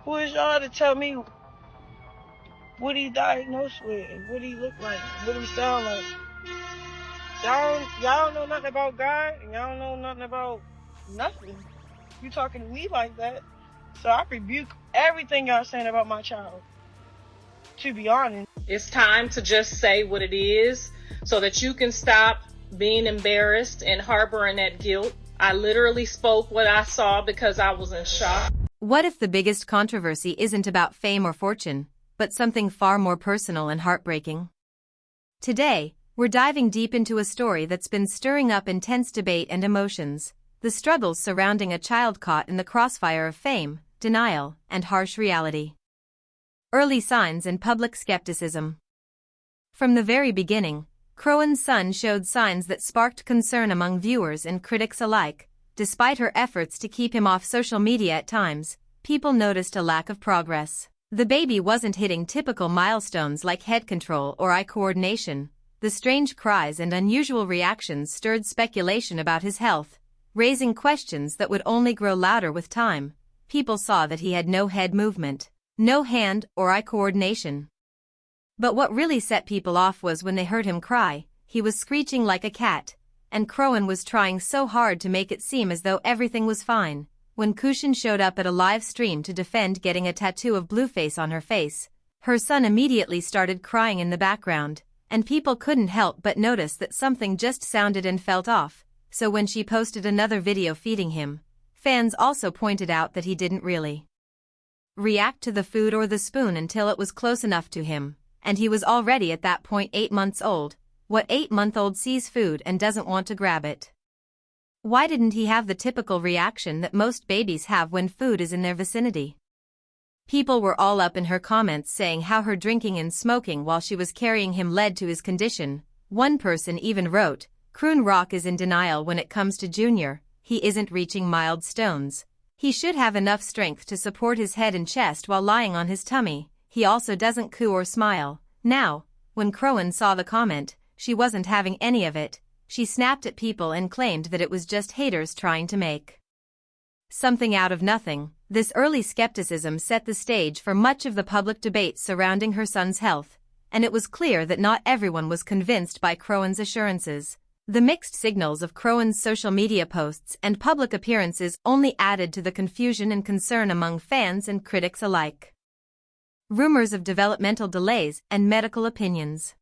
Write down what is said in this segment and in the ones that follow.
Who is y'all to tell me what he diagnosed with and what he look like, what he sound like? Y'all don't know nothing about God, and y'all don't know nothing about nothing. You talking to me like that. So I rebuke everything y'all saying about my child, to be honest. It's time to just say what it is so that you can stop being embarrassed and harboring that guilt. I literally spoke what I saw because I was in shock. What if the biggest controversy isn't about fame or fortune, but something far more personal and heartbreaking? Today, we're diving deep into a story that's been stirring up intense debate and emotions, the struggles surrounding a child caught in the crossfire of fame, denial, and harsh reality. Early signs and public skepticism. From the very beginning, Crowan's son showed signs that sparked concern among viewers and critics alike. Despite her efforts to keep him off social media at times, people noticed a lack of progress. The baby wasn't hitting typical milestones like head control or eye coordination. The strange cries and unusual reactions stirred speculation about his health, raising questions that would only grow louder with time. People saw that he had no head movement, no hand or eye coordination. But what really set people off was when they heard him cry. He was screeching like a cat, and Crowan was trying so hard to make it seem as though everything was fine. When Chrisean showed up at a live stream to defend getting a tattoo of Blueface on her face, her son immediately started crying in the background, and people couldn't help but notice that something just sounded and felt off. So when she posted another video feeding him, fans also pointed out that he didn't really react to the food or the spoon until it was close enough to him, and he was already at that point 8 months old. What 8-month-old sees food and doesn't want to grab it? Why didn't he have the typical reaction that most babies have when food is in their vicinity? People were all up in her comments saying how her drinking and smoking while she was carrying him led to his condition. One person even wrote, "Croon Rock is in denial when it comes to Junior. He isn't reaching milestones. He should have enough strength to support his head and chest while lying on his tummy. He also doesn't coo or smile." Now, when Crowan saw the comment, she wasn't having any of it. She snapped at people and claimed that it was just haters trying to make something out of nothing. This early skepticism set the stage for much of the public debate surrounding her son's health, and it was clear that not everyone was convinced by Crowan's assurances. The mixed signals of Crowan's social media posts and public appearances only added to the confusion and concern among fans and critics alike. Rumors of developmental delays and medical opinions.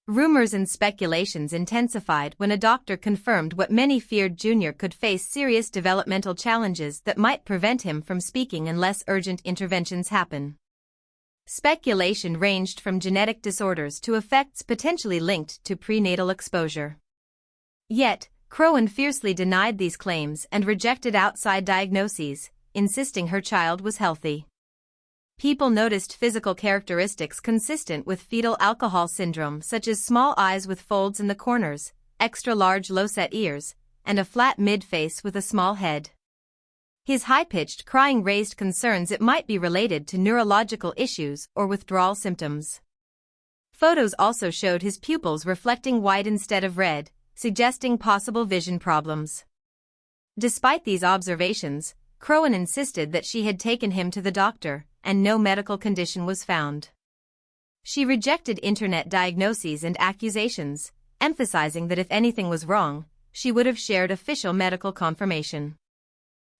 Rumors and speculations intensified when a doctor confirmed what many feared: Junior could face serious developmental challenges that might prevent him from speaking unless urgent interventions happen. Speculation ranged from genetic disorders to effects potentially linked to prenatal exposure. Yet, Crowan fiercely denied these claims and rejected outside diagnoses, insisting her child was healthy. People noticed physical characteristics consistent with fetal alcohol syndrome, such as small eyes with folds in the corners, extra-large low-set ears, and a flat mid-face with a small head. His high-pitched crying raised concerns it might be related to neurological issues or withdrawal symptoms. Photos also showed his pupils reflecting white instead of red, suggesting possible vision problems. Despite these observations, Crowan insisted that she had taken him to the doctor, and no medical condition was found. She rejected internet diagnoses and accusations, emphasizing that if anything was wrong, she would have shared official medical confirmation.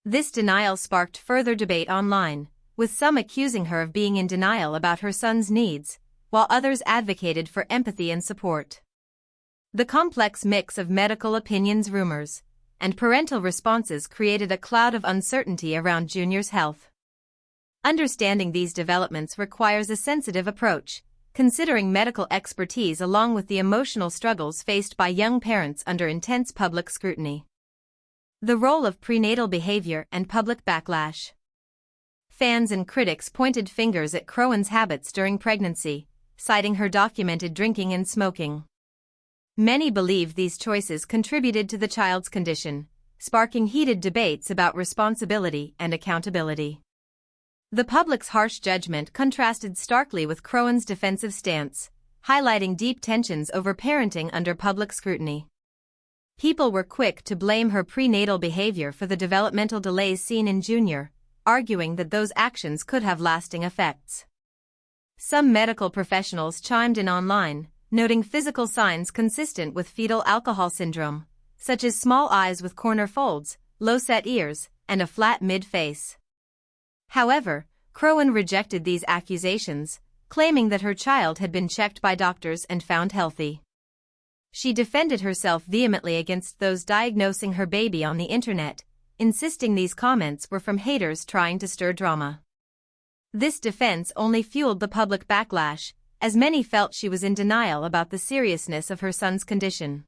This denial sparked further debate online, with some accusing her of being in denial about her son's needs, while others advocated for empathy and support. The complex mix of medical opinions, rumors, and parental responses created a cloud of uncertainty around Junior's health. Understanding these developments requires a sensitive approach, considering medical expertise along with the emotional struggles faced by young parents under intense public scrutiny. The role of prenatal behavior and public backlash. Fans and critics pointed fingers at Crowan's habits during pregnancy, citing her documented drinking and smoking. Many believe these choices contributed to the child's condition, sparking heated debates about responsibility and accountability. The public's harsh judgment contrasted starkly with Crowan's defensive stance, highlighting deep tensions over parenting under public scrutiny. People were quick to blame her prenatal behavior for the developmental delays seen in Junior, arguing that those actions could have lasting effects. Some medical professionals chimed in online, noting physical signs consistent with fetal alcohol syndrome, such as small eyes with corner folds, low-set ears, and a flat mid-face. However, Crowan rejected these accusations, claiming that her child had been checked by doctors and found healthy. She defended herself vehemently against those diagnosing her baby on the internet, insisting these comments were from haters trying to stir drama. This defense only fueled the public backlash, as many felt she was in denial about the seriousness of her son's condition.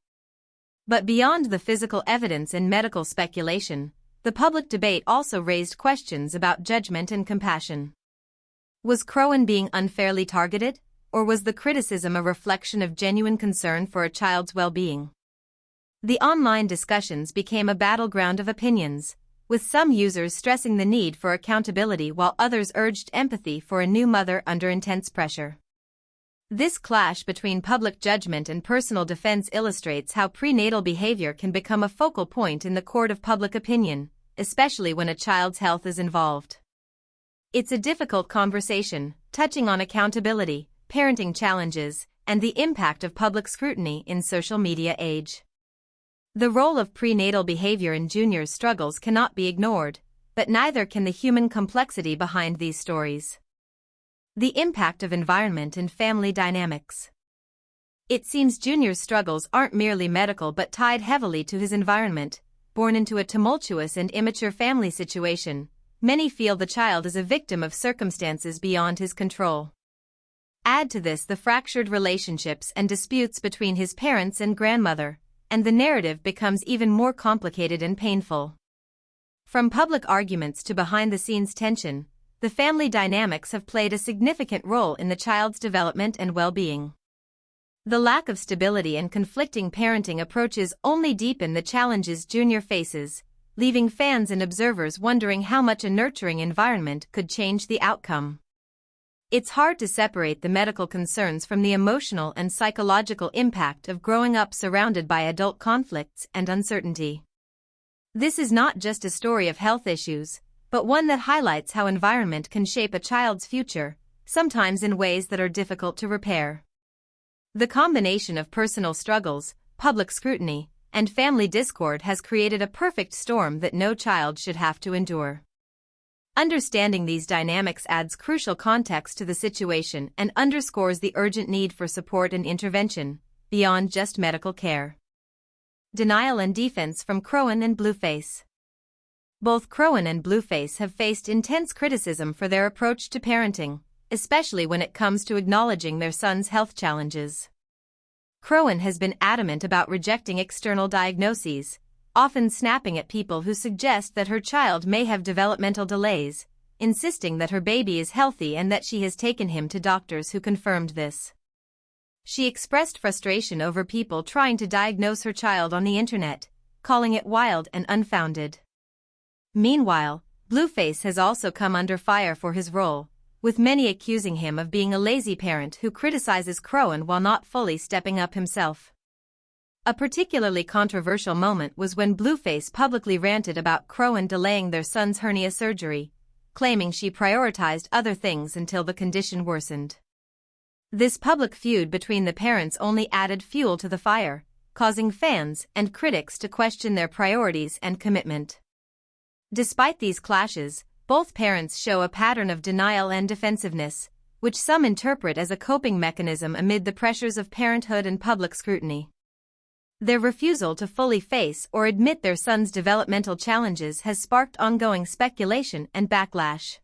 But beyond the physical evidence and medical speculation, the public debate also raised questions about judgment and compassion. Was Crowan being unfairly targeted, or was the criticism a reflection of genuine concern for a child's well-being? The online discussions became a battleground of opinions, with some users stressing the need for accountability while others urged empathy for a new mother under intense pressure. This clash between public judgment and personal defense illustrates how prenatal behavior can become a focal point in the court of public opinion, especially when a child's health is involved. It's a difficult conversation, touching on accountability, parenting challenges, and the impact of public scrutiny in social media age. The role of prenatal behavior in Junior's struggles cannot be ignored, but neither can the human complexity behind these stories. The impact of environment and family dynamics. It seems Junior's struggles aren't merely medical but tied heavily to his environment. Born into a tumultuous and immature family situation, many feel the child is a victim of circumstances beyond his control. Add to this the fractured relationships and disputes between his parents and grandmother, and the narrative becomes even more complicated and painful. From public arguments to behind-the-scenes tension, the family dynamics have played a significant role in the child's development and well-being. The lack of stability and conflicting parenting approaches only deepen the challenges Junior faces, leaving fans and observers wondering how much a nurturing environment could change the outcome. It's hard to separate the medical concerns from the emotional and psychological impact of growing up surrounded by adult conflicts and uncertainty. This is not just a story of health issues, but one that highlights how environment can shape a child's future, sometimes in ways that are difficult to repair. The combination of personal struggles, public scrutiny, and family discord has created a perfect storm that no child should have to endure. Understanding these dynamics adds crucial context to the situation and underscores the urgent need for support and intervention, beyond just medical care. Denial and defense from Crowan and Blueface. Both Crowan and Blueface have faced intense criticism for their approach to parenting, especially when it comes to acknowledging their son's health challenges. Crowan has been adamant about rejecting external diagnoses, often snapping at people who suggest that her child may have developmental delays, insisting that her baby is healthy and that she has taken him to doctors who confirmed this. She expressed frustration over people trying to diagnose her child on the internet, calling it wild and unfounded. Meanwhile, Blueface has also come under fire for his role, with many accusing him of being a lazy parent who criticizes Crowan while not fully stepping up himself. A particularly controversial moment was when Blueface publicly ranted about Crowan delaying their son's hernia surgery, claiming she prioritized other things until the condition worsened. This public feud between the parents only added fuel to the fire, causing fans and critics to question their priorities and commitment. Despite these clashes, both parents show a pattern of denial and defensiveness, which some interpret as a coping mechanism amid the pressures of parenthood and public scrutiny. Their refusal to fully face or admit their son's developmental challenges has sparked ongoing speculation and backlash.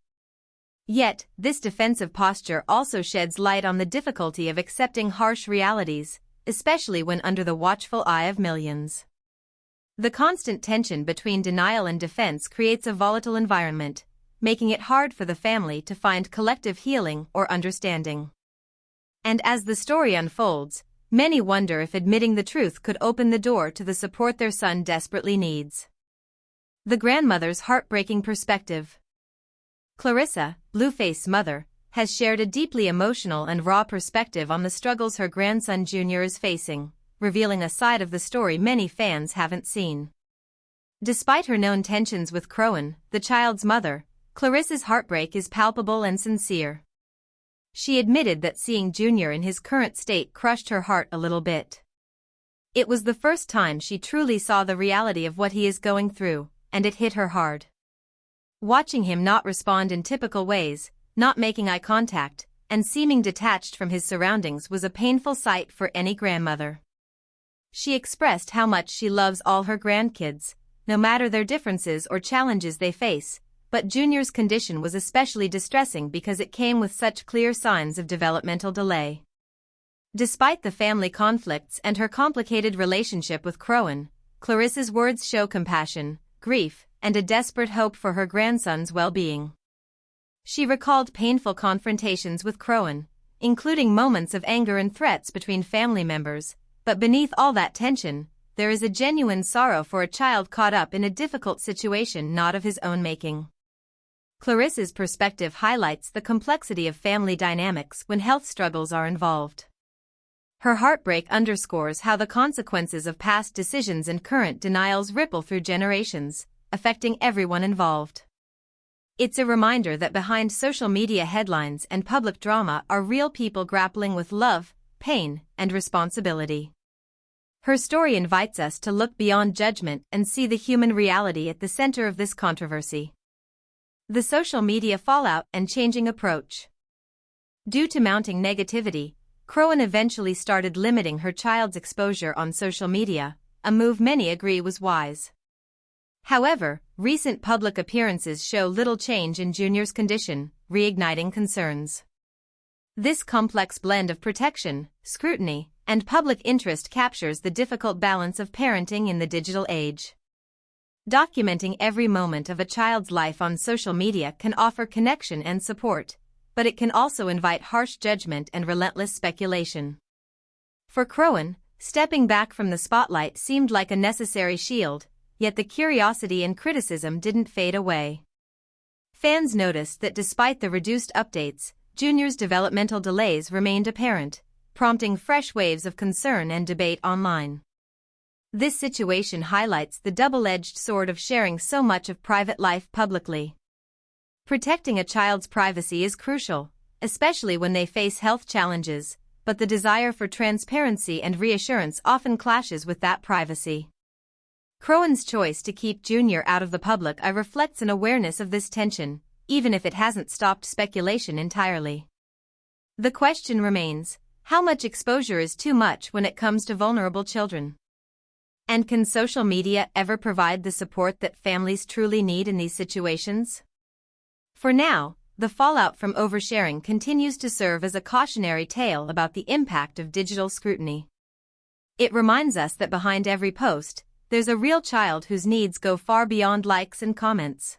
Yet, this defensive posture also sheds light on the difficulty of accepting harsh realities, especially when under the watchful eye of millions. The constant tension between denial and defense creates a volatile environment, making it hard for the family to find collective healing or understanding. And as the story unfolds, many wonder if admitting the truth could open the door to the support their son desperately needs. The grandmother's heartbreaking perspective. Clarissa, Blueface's mother, has shared a deeply emotional and raw perspective on the struggles her grandson Junior is facing, revealing a side of the story many fans haven't seen. Despite her known tensions with Crowan, the child's mother, Clarissa's heartbreak is palpable and sincere. She admitted that seeing Junior in his current state crushed her heart a little bit. It was the first time she truly saw the reality of what he is going through, and it hit her hard. Watching him not respond in typical ways, not making eye contact, and seeming detached from his surroundings was a painful sight for any grandmother. She expressed how much she loves all her grandkids, no matter their differences or challenges they face, but Junior's condition was especially distressing because it came with such clear signs of developmental delay. Despite the family conflicts and her complicated relationship with Crowan, Clarissa's words show compassion, grief, and a desperate hope for her grandson's well-being. She recalled painful confrontations with Crowan, including moments of anger and threats between family members, but beneath all that tension, there is a genuine sorrow for a child caught up in a difficult situation not of his own making. Clarissa's perspective highlights the complexity of family dynamics when health struggles are involved. Her heartbreak underscores how the consequences of past decisions and current denials ripple through generations, affecting everyone involved. It's a reminder that behind social media headlines and public drama are real people grappling with love, pain, and responsibility. Her story invites us to look beyond judgment and see the human reality at the center of this controversy. The social media fallout and changing approach. Due to mounting negativity, Crowan eventually started limiting her child's exposure on social media, a move many agree was wise. However, recent public appearances show little change in Junior's condition, reigniting concerns. This complex blend of protection, scrutiny, and public interest captures the difficult balance of parenting in the digital age. Documenting every moment of a child's life on social media can offer connection and support, but it can also invite harsh judgment and relentless speculation. For Crowan, stepping back from the spotlight seemed like a necessary shield, yet the curiosity and criticism didn't fade away. Fans noticed that despite the reduced updates, Junior's developmental delays remained apparent, prompting fresh waves of concern and debate online. This situation highlights the double-edged sword of sharing so much of private life publicly. Protecting a child's privacy is crucial, especially when they face health challenges, but the desire for transparency and reassurance often clashes with that privacy. Crowan's choice to keep Junior out of the public eye reflects an awareness of this tension, even if it hasn't stopped speculation entirely. The question remains, how much exposure is too much when it comes to vulnerable children? And can social media ever provide the support that families truly need in these situations? For now, the fallout from oversharing continues to serve as a cautionary tale about the impact of digital scrutiny. It reminds us that behind every post, there's a real child whose needs go far beyond likes and comments.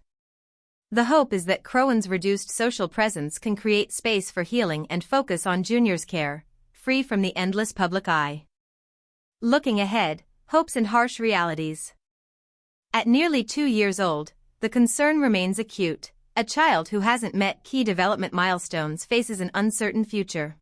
The hope is that Crowan's reduced social presence can create space for healing and focus on Junior's care, free from the endless public eye. Looking ahead, hopes and harsh realities. At nearly 2 years old, the concern remains acute. A child who hasn't met key development milestones faces an uncertain future.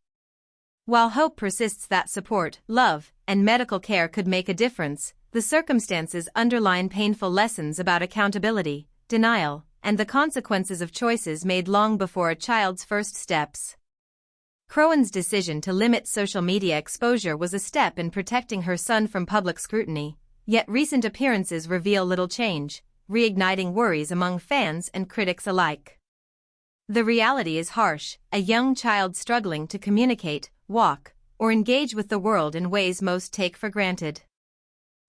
While hope persists that support, love, and medical care could make a difference, the circumstances underline painful lessons about accountability, denial, and the consequences of choices made long before a child's first steps. Crowan's decision to limit social media exposure was a step in protecting her son from public scrutiny, yet recent appearances reveal little change, reigniting worries among fans and critics alike. The reality is harsh, a young child struggling to communicate, walk, or engage with the world in ways most take for granted.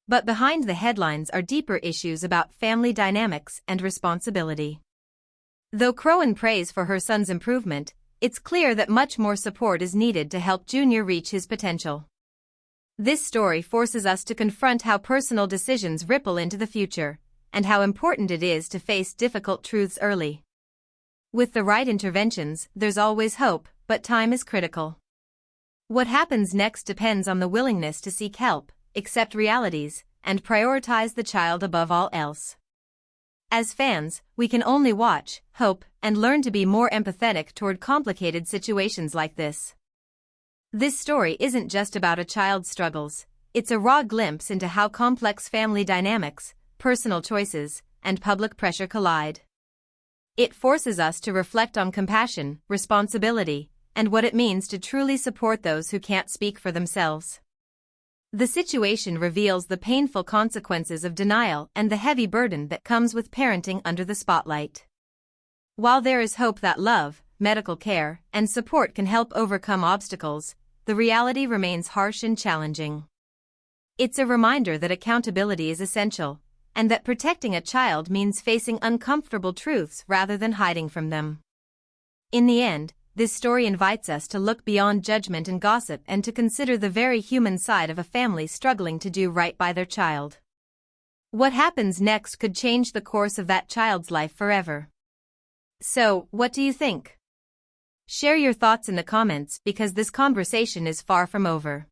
But behind the headlines are deeper issues about family dynamics and responsibility. Though Crowan prays for her son's improvement, it's clear that much more support is needed to help Junior reach his potential. This story forces us to confront how personal decisions ripple into the future, and how important it is to face difficult truths early. With the right interventions, there's always hope, but time is critical. What happens next depends on the willingness to seek help, accept realities, and prioritize the child above all else. As fans, we can only watch, hope, and learn to be more empathetic toward complicated situations like this. This story isn't just about a child's struggles, it's a raw glimpse into how complex family dynamics, personal choices, and public pressure collide. It forces us to reflect on compassion, responsibility, and what it means to truly support those who can't speak for themselves. The situation reveals the painful consequences of denial and the heavy burden that comes with parenting under the spotlight. While there is hope that love, medical care, and support can help overcome obstacles, the reality remains harsh and challenging. It's a reminder that accountability is essential, and that protecting a child means facing uncomfortable truths rather than hiding from them. In the end, this story invites us to look beyond judgment and gossip and to consider the very human side of a family struggling to do right by their child. What happens next could change the course of that child's life forever. So, what do you think? Share your thoughts in the comments because this conversation is far from over.